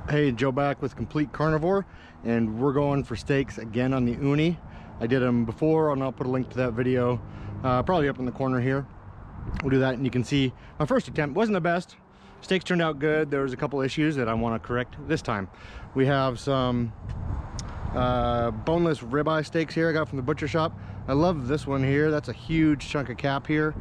Hey, Joe back with Complete Carnivore, and we're going for steaks again on the Ooni. I did them before, and I'll put a link to that video probably up in the corner here. We'll do that, and you can see my first attempt wasn't the best. Steaks turned out good. There was a couple issues that I want to correct this time. We have some boneless ribeye steaks here I got from the butcher shop. I love this one here. That's a huge chunk of cap here,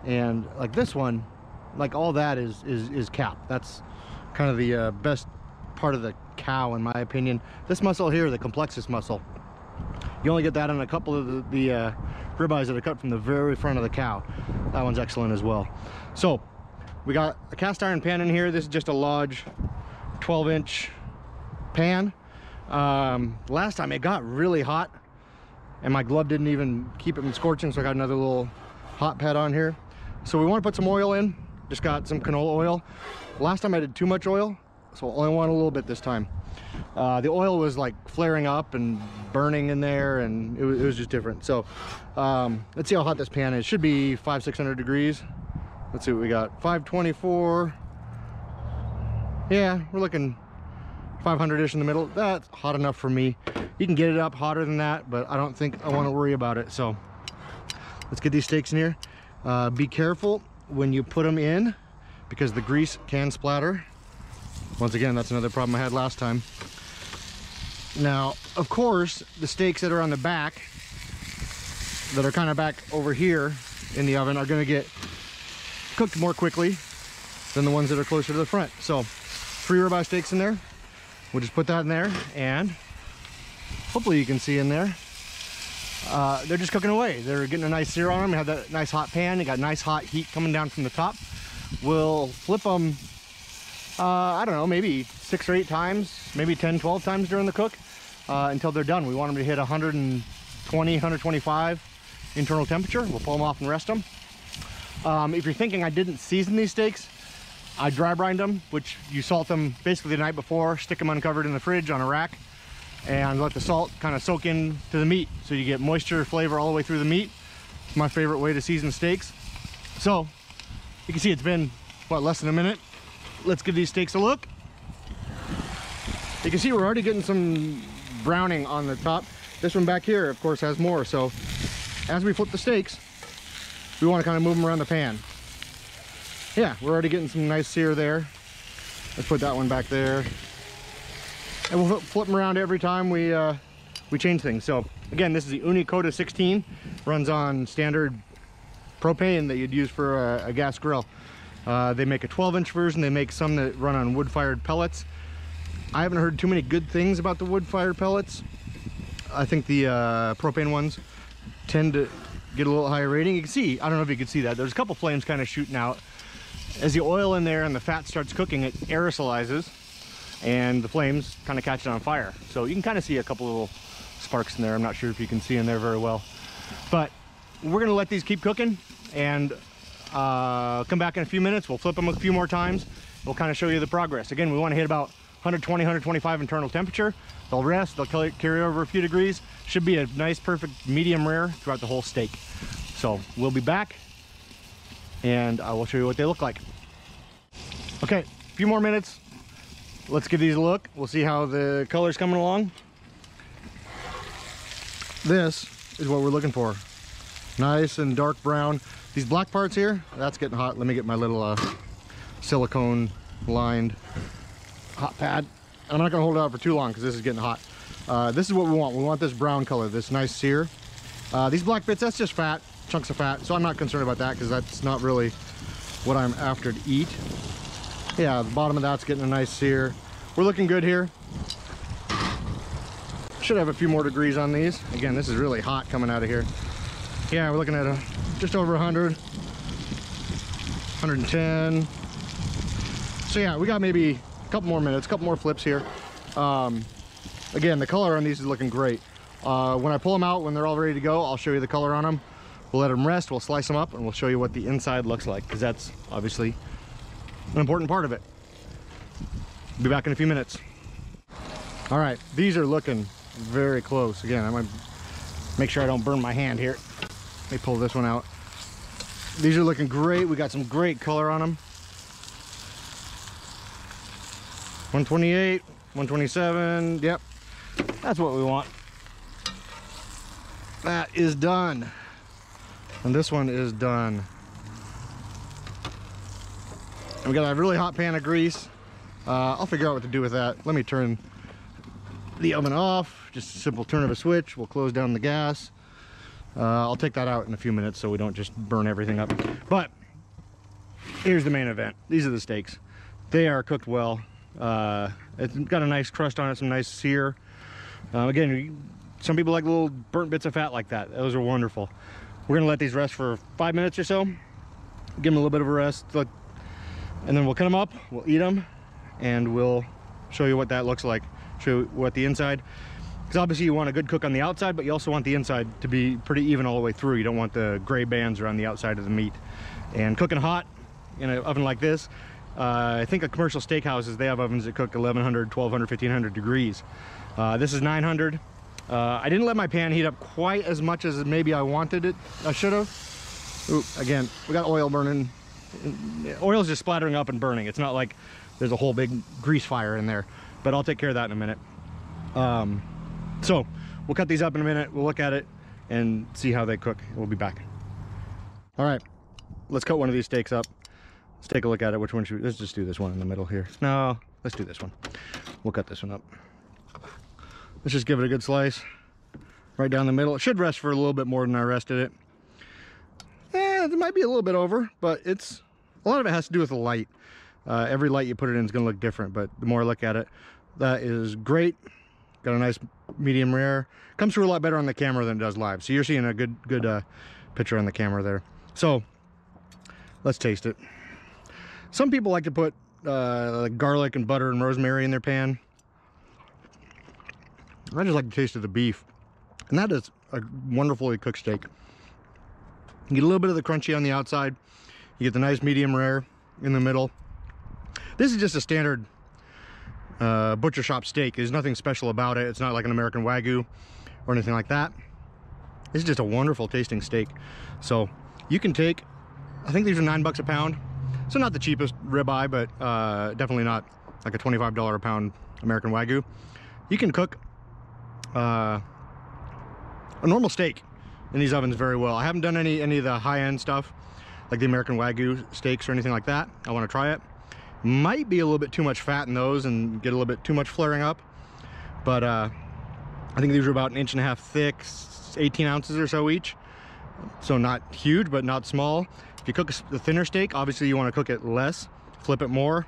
and like this one, like all that is cap. That's kind of the best part of the cow in my opinion. This muscle here, the complexus muscle, you only get that on a couple of the ribeyes that are cut from the very front of the cow. That one's excellent as well. So we got a cast iron pan in here. This is just a large 12-inch pan. Last time it got really hot and my glove didn't even keep it from scorching, so I got another little hot pad on here. So we want to put some oil in. Just got some canola oil. Last time I did too much oil, so I only want a little bit this time. The oil was like flaring up and burning in there, and it was just different. So let's see how hot this pan is. It should be 500-600 degrees. Let's see what we got. 524. Yeah, we're looking 500-ish in the middle. That's hot enough for me. You can get it up hotter than that, but I don't think I want to worry about it. So let's get these steaks in here. Be careful when you put them in, because the grease can splatter. Once again, that's another problem I had last time. Now, of course, the steaks that are on the back, that are kind of back over here in the oven, are going to get cooked more quickly than the ones that are closer to the front. So 3 ribeye steaks in there. We'll just put that in there, and hopefully you can see in there, they're just cooking away. They're getting a nice sear on them. They have that nice hot pan. They got nice hot heat coming down from the top. We'll flip them, I don't know, maybe 6 or 8 times, maybe 10, 12 times during the cook until they're done. We want them to hit 120, 125 internal temperature. We'll pull them off and rest them. If you're thinking I didn't season these steaks, I dry brined them, which you salt them basically the night before, stick them uncovered in the fridge on a rack, and let the salt kind of soak into the meat, so you get moisture, flavor all the way through the meat. It's my favorite way to season steaks. So you can see it's been, what, less than a minute. Let's give these steaks a look. You can see we're already getting some browning on the top. This one back here, of course, has more. So as we flip the steaks, we want to kind of move them around the pan. Yeah, we're already getting some nice sear there. Let's put that one back there. And we'll flip them around every time we change things. So again, this is the Ooni Koda 16. Runs on standard propane that you'd use for a gas grill. They make a 12-inch version. They make some that run on wood-fired pellets. I haven't heard too many good things about the wood-fired pellets. I think the propane ones tend to get a little higher rating. You can see, I don't know if you can see that, there's a couple flames kind of shooting out. As the oil in there and the fat starts cooking, it aerosolizes and the flames kind of catch it on fire. So you can kind of see a couple little sparks in there. I'm not sure if you can see in there very well, but we're gonna let these keep cooking and come back in a few minutes. We'll flip them a few more times. We'll kind of show you the progress. Again, we want to hit about 120, 125 internal temperature. They'll rest, they'll carry over a few degrees. Should be a nice, perfect medium rare throughout the whole steak. So we'll be back and I will show you what they look like. Okay, a few more minutes. Let's give these a look. We'll see how the color's coming along. This is what we're looking for. Nice and dark brown. These black parts here, that's getting hot. Let me get my little silicone lined hot pad. I'm not gonna hold it out for too long because this is getting hot. This is what we want. We want this brown color, this nice sear. These black bits, that's just fat, chunks of fat. So I'm not concerned about that because that's not really what I'm after to eat. Yeah, the bottom of that's getting a nice sear. We're looking good here. Should have a few more degrees on these. Again, this is really hot coming out of here. Yeah, we're looking at just over 100, 110. So yeah, we got maybe a couple more minutes, a couple more flips here. Again, the color on these is looking great. When I pull them out, when they're all ready to go, I'll show you the color on them. We'll let them rest, we'll slice them up, and we'll show you what the inside looks like, because that's obviously an important part of it. Be back in a few minutes. All right, these are looking very close. Again, I'm gonna make sure I don't burn my hand here. Let me pull this one out. These are looking great. We got some great color on them. 128, 127. Yep, that's what we want. That is done. And this one is done. And we got a really hot pan of grease. I'll figure out what to do with that. Let me turn the oven off. Just a simple turn of a switch. We'll close down the gas. I'll take that out in a few minutes so we don't just burn everything up. But here's the main event. These are the steaks. They are cooked well. It's got a nice crust on it, some nice sear. Again, some people like little burnt bits of fat like that. Those are wonderful. We're gonna let these rest for 5 minutes or so. Give them a little bit of a rest, and then we'll cut them up, we'll eat them, and we'll show you what that looks like. Show you what the inside, because obviously you want a good cook on the outside, but you also want the inside to be pretty even all the way through. You don't want the gray bands around the outside of the meat. And cooking hot in an oven like this, I think at commercial steakhouses, they have ovens that cook 1100, 1200, 1500 degrees. This is 900. I didn't let my pan heat up quite as much as maybe I wanted it. I should have. Ooh, again, we got oil burning. Oil's just splattering up and burning. It's not like there's a whole big grease fire in there, but I'll take care of that in a minute. So we'll cut these up in a minute. We'll look at it and see how they cook. We'll be back. All right, let's cut one of these steaks up. Let's take a look at it. Which one should we, let's just do this one in the middle here. No, let's do this one. We'll cut this one up. Let's just give it a good slice right down the middle. It should rest for a little bit more than I rested it. It might be a little bit over, but it's a lot of it has to do with the light. Every light you put it in is going to look different, but the more I look at it, that is great. Got a nice medium rare. Comes through a lot better on the camera than it does live. So you're seeing a good picture on the camera there. So let's taste it. Some people like to put like garlic and butter and rosemary in their pan. I just like the taste of the beef, and that is a wonderfully cooked steak. You get a little bit of the crunchy on the outside. You get the nice medium rare in the middle. This is just a standard butcher shop steak. There's nothing special about it. It's not like an American Wagyu or anything like that. This is just a wonderful tasting steak. So you can take, I think these are $9 a pound. So not the cheapest ribeye, but definitely not like a $25 a pound American Wagyu. You can cook a normal steak in these ovens very well. I haven't done any of the high-end stuff like the American Wagyu steaks or anything like that. I want to try it. Might be a little bit too much fat in those and get a little bit too much flaring up, but I think these are about 1.5 inches thick, 18 ounces or so each, so not huge but not small. If you cook a thinner steak, obviously you want to cook it less, flip it more.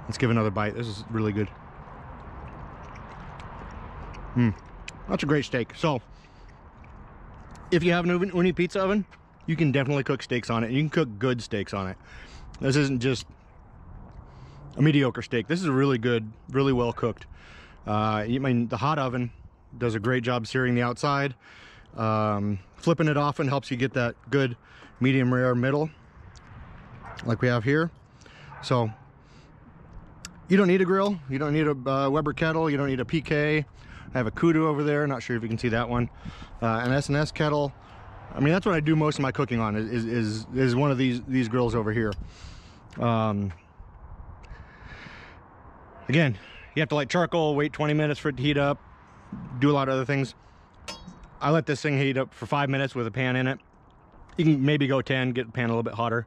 Let's give another bite. This is really good. That's a great steak. So if you have an Ooni pizza oven, you can definitely cook steaks on it. You can cook good steaks on it. This isn't just a mediocre steak. This is a really good, really well cooked. I mean, the hot oven does a great job searing the outside. Flipping it often helps you get that good medium rare middle like we have here. So you don't need a grill. You don't need a Weber kettle. You don't need a PK. I have a Kudu over there. Not sure if you can see that one. An S&S kettle. I mean, that's what I do most of my cooking on is one of these grills over here. Again, you have to light charcoal, wait 20 minutes for it to heat up, do a lot of other things. I let this thing heat up for 5 minutes with a pan in it. You can maybe go 10, get the pan a little bit hotter,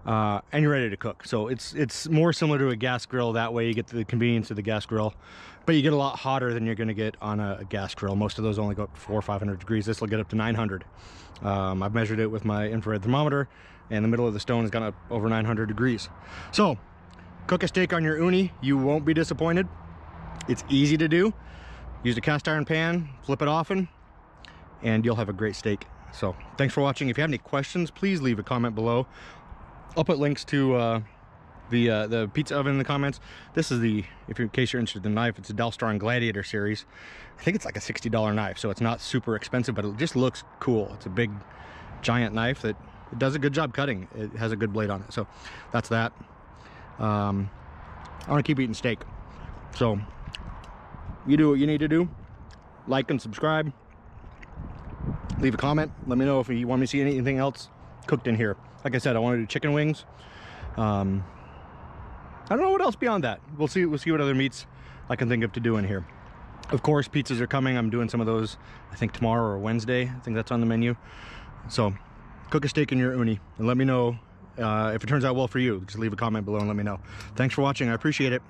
and you're ready to cook. So it's more similar to a gas grill. That way you get the convenience of the gas grill, but you get a lot hotter than you're going to get on a gas grill. Most of those only go up to 400 or 500 degrees. This will get up to 900. I've measured it with my infrared thermometer, and the middle of the stone has gone up over 900 degrees. So cook a steak on your Ooni. You won't be disappointed. It's easy to do. Use a cast iron pan, flip it often, and you'll have a great steak. So thanks for watching. If you have any questions, please leave a comment below. I'll put links to the pizza oven in the comments. This is in case you're interested in the knife, it's a Dalstar and Gladiator series. I think it's like a $60 knife, so it's not super expensive, but it just looks cool. It's a big giant knife that it does a good job cutting. It has a good blade on it. So that's that. I want to keep eating steak. So you do what you need to do. Like and subscribe. Leave a comment. Let me know if you want me to see anything else cooked in here. Like I said, I want to do chicken wings. I don't know what else beyond that. We'll see what other meats I can think of to do in here. Of course, pizzas are coming. I'm doing some of those, I think tomorrow or Wednesday. I think that's on the menu. So cook a steak in your uni and let me know if it turns out well for you. Just leave a comment below and let me know. Thanks for watching. I appreciate it.